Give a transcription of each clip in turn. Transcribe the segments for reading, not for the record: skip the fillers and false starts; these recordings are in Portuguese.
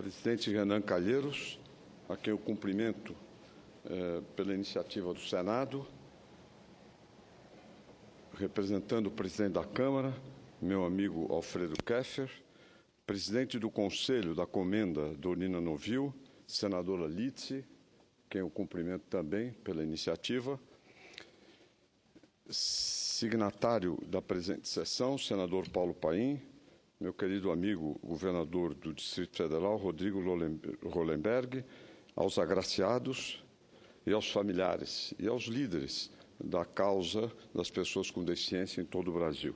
Presidente Renan Calheiros, a quem eu cumprimento pela iniciativa do Senado, representando o presidente da Câmara, meu amigo Alfredo Keffer, presidente do Conselho da Comenda Dornina Novil, senadora Litsi, quem eu cumprimento também pela iniciativa, signatário da presente sessão, senador Paulo Paim, meu querido amigo governador do Distrito Federal, Rodrigo Hollenberg, aos agraciados e aos familiares e aos líderes da causa das pessoas com deficiência em todo o Brasil.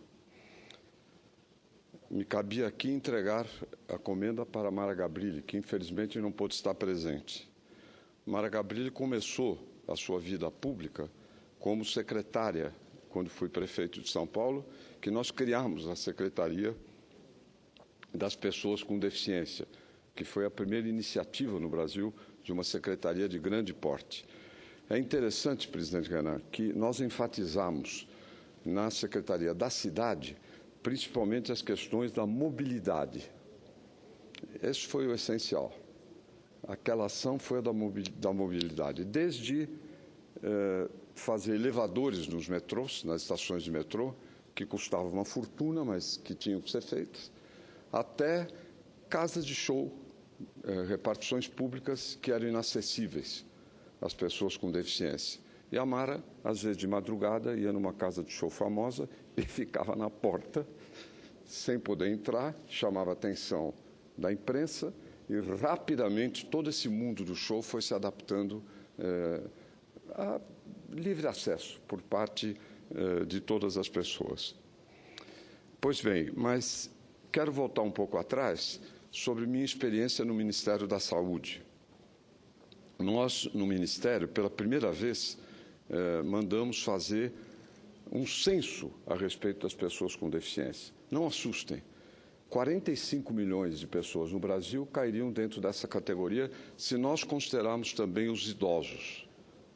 Me cabia aqui entregar a comenda para Mara Gabrilli, que infelizmente não pôde estar presente. Mara Gabrilli começou a sua vida pública como secretária, quando fui prefeito de São Paulo, que nós criamos a Secretaria das Pessoas com Deficiência, que foi a primeira iniciativa no Brasil de uma secretaria de grande porte. É interessante, presidente Renan, que nós enfatizamos na Secretaria da Cidade, principalmente as questões da mobilidade. Esse foi o essencial. Aquela ação foi a da mobilidade, desde fazer elevadores nos metrôs, nas estações de metrô, que custavam uma fortuna, mas que tinham que ser feitas, até casas de show, repartições públicas que eram inacessíveis às pessoas com deficiência. E a Mara, às vezes de madrugada, ia numa casa de show famosa e ficava na porta, sem poder entrar, chamava a atenção da imprensa e rapidamente todo esse mundo do show foi se adaptando a livre acesso por parte de todas as pessoas. Pois bem, mas quero voltar um pouco atrás sobre minha experiência no Ministério da Saúde. Nós, no Ministério, pela primeira vez, mandamos fazer um censo a respeito das pessoas com deficiência. Não assustem, 45 milhões de pessoas no Brasil cairiam dentro dessa categoria se nós considerarmos também os idosos,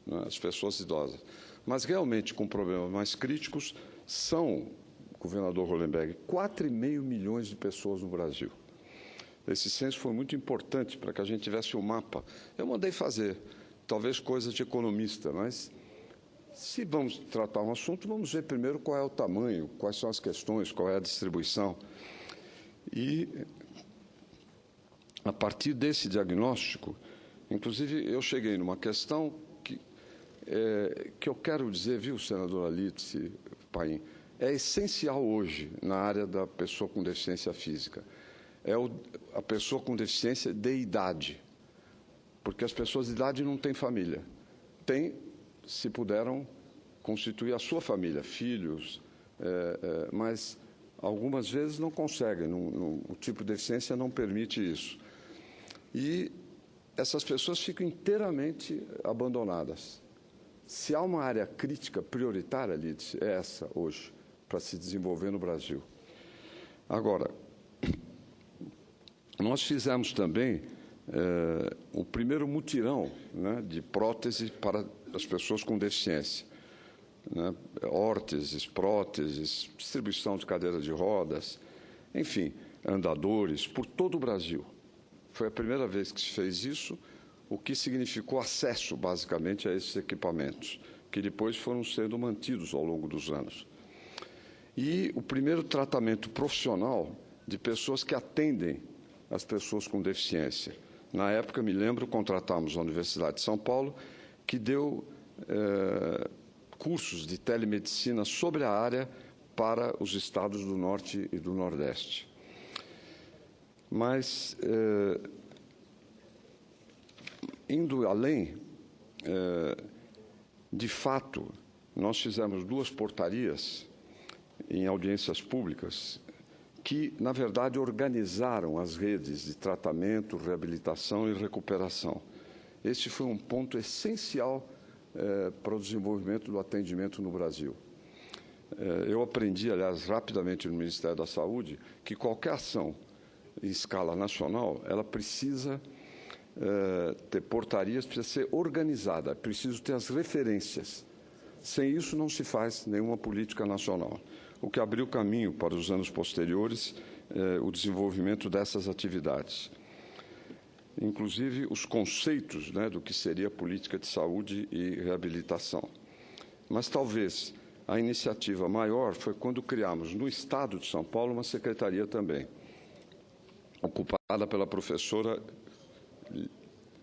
né, as pessoas idosas. Mas realmente com problemas mais críticos são, governador Hollenberg, 4,5 milhões de pessoas no Brasil. Esse censo foi muito importante para que a gente tivesse um mapa. Eu mandei fazer, talvez coisa de economista, mas se vamos tratar um assunto, vamos ver primeiro qual é o tamanho, quais são as questões, qual é a distribuição. E, a partir desse diagnóstico, inclusive, eu cheguei numa questão que eu quero dizer, viu, senadora Litsi, Paim, é essencial hoje na área da pessoa com deficiência física. É a pessoa com deficiência de idade, porque as pessoas de idade não têm família. Tem, se puderam constituir a sua família, filhos, mas algumas vezes não conseguem, o tipo de deficiência não permite isso. E essas pessoas ficam inteiramente abandonadas. Se há uma área crítica prioritária, Lidice, é essa hoje, para se desenvolver no Brasil. Agora, nós fizemos também o primeiro mutirão, né, de prótese para as pessoas com deficiência. Né, órteses, próteses, distribuição de cadeiras de rodas, enfim, andadores, por todo o Brasil. Foi a primeira vez que se fez isso, o que significou acesso, basicamente, a esses equipamentos, que depois foram sendo mantidos ao longo dos anos. E o primeiro tratamento profissional de pessoas que atendem as pessoas com deficiência. Na época, me lembro, contratamos a Universidade de São Paulo, que deu cursos de telemedicina sobre a área para os estados do Norte e do Nordeste. Mas, indo além, de fato, nós fizemos 2 portarias em audiências públicas que, na verdade, organizaram as redes de tratamento, reabilitação e recuperação. Esse foi um ponto essencial para o desenvolvimento do atendimento no Brasil. Eu aprendi, aliás, rapidamente no Ministério da Saúde, que qualquer ação em escala nacional, ela precisa ter portarias, precisa ser organizada, preciso ter as referências. Sem isso não se faz nenhuma política nacional, o que abriu caminho para os anos posteriores o desenvolvimento dessas atividades. inclusive os conceitos, né, do que seria política de saúde e reabilitação. Mas talvez a iniciativa maior foi quando criamos no Estado de São Paulo uma secretaria também, ocupada pela professora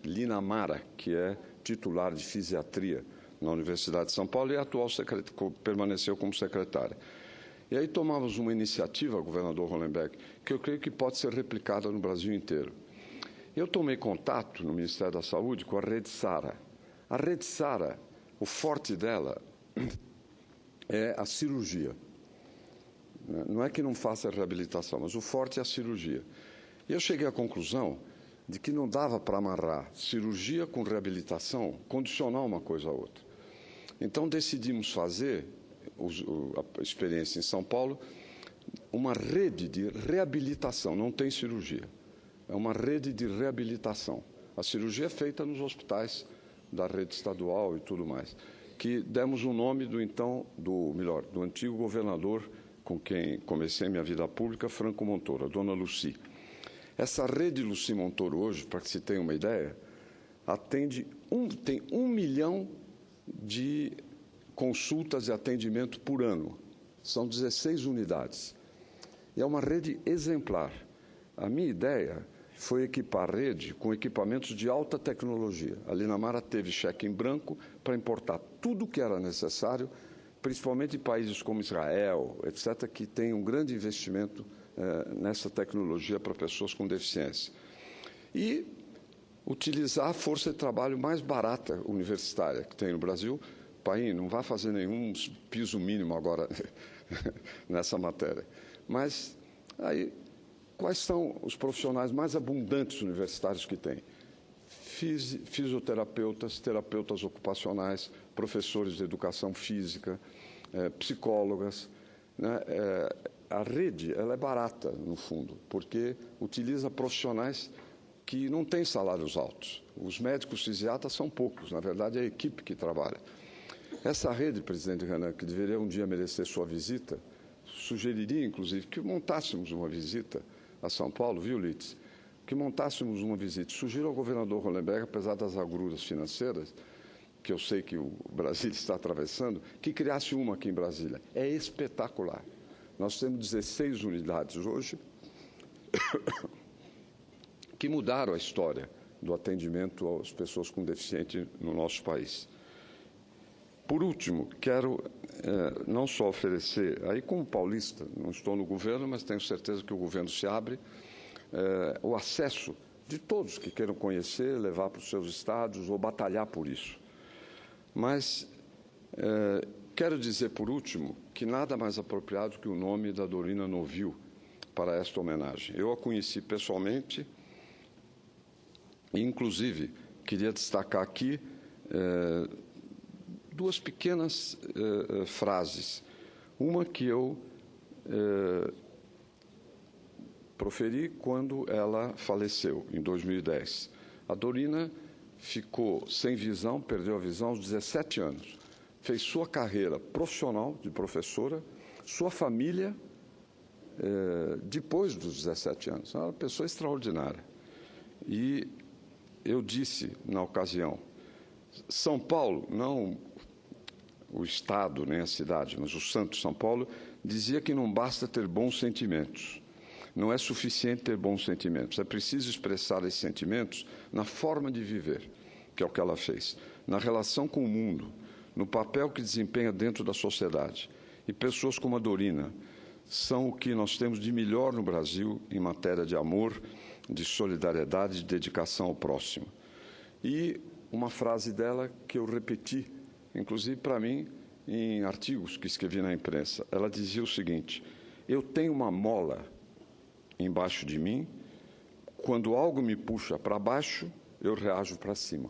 Lina Mara, que é titular de fisiatria na Universidade de São Paulo e atual permaneceu como secretária. E aí tomamos uma iniciativa, governador Hollenberg, que eu creio que pode ser replicada no Brasil inteiro. Eu tomei contato no Ministério da Saúde com a Rede Sara. A Rede Sara, o forte dela é a cirurgia. Não é que não faça reabilitação, mas o forte é a cirurgia. E eu cheguei à conclusão de que não dava para amarrar cirurgia com reabilitação, condicionar uma coisa à outra. Então, decidimos fazer, a experiência em São Paulo, uma rede de reabilitação, não tem cirurgia. É uma rede de reabilitação. A cirurgia é feita nos hospitais da rede estadual e tudo mais, que demos o nome do antigo governador com quem comecei minha vida pública, Franco Montoro, a dona Lucy. Essa rede Lucy Montoro hoje, para que se tenha uma ideia, tem 1 milhão de consultas e atendimento por ano. São 16 unidades. E é uma rede exemplar. A minha ideia foi equipar a rede com equipamentos de alta tecnologia. A Lina Mara teve cheque em branco para importar tudo o que era necessário, principalmente em países como Israel, etc., que tem um grande investimento nessa tecnologia para pessoas com deficiência. E utilizar a força de trabalho mais barata universitária que tem no Brasil. Paim, não vai fazer nenhum piso mínimo agora nessa matéria. Mas aí, quais são os profissionais mais abundantes universitários que tem? Fisioterapeutas, terapeutas ocupacionais, professores de educação física, psicólogas, né? A rede ela é barata, no fundo, porque utiliza profissionais que não têm salários altos. Os médicos fisiatras são poucos, na verdade é a equipe que trabalha. Essa rede, presidente Renan, que deveria um dia merecer sua visita, sugeriria, inclusive, que montássemos uma visita a São Paulo, viu, Litz? Que montássemos uma visita. Sugiro ao governador Hollenberg, apesar das agruras financeiras, que eu sei que o Brasil está atravessando, que criasse uma aqui em Brasília. É espetacular. Nós temos 16 unidades hoje que mudaram a história do atendimento às pessoas com deficiência no nosso país. Por último, quero não só oferecer, aí como paulista, não estou no governo, mas tenho certeza que o governo se abre, o acesso de todos que queiram conhecer, levar para os seus estados ou batalhar por isso. Mas quero dizer, por último, que nada mais apropriado que o nome da Dorina Novil para esta homenagem. Eu a conheci pessoalmente e, inclusive, queria destacar aqui duas pequenas frases. Uma que eu proferi quando ela faleceu, em 2010. A Dorina ficou sem visão, perdeu a visão aos 17 anos. Fez sua carreira profissional de professora, sua família, depois dos 17 anos. Ela é uma pessoa extraordinária. E eu disse, na ocasião, São Paulo, não o Estado nem a cidade, mas o Santo São Paulo, dizia que não basta ter bons sentimentos. Não é suficiente ter bons sentimentos. É preciso expressar esses sentimentos na forma de viver, que é o que ela fez, na relação com o mundo, no papel que desempenha dentro da sociedade. E pessoas como a Dorina são o que nós temos de melhor no Brasil em matéria de amor, de solidariedade, de dedicação ao próximo. E uma frase dela que eu repeti, inclusive para mim, em artigos que escrevi na imprensa. Ela dizia o seguinte: eu tenho uma mola embaixo de mim, quando algo me puxa para baixo, eu reajo para cima.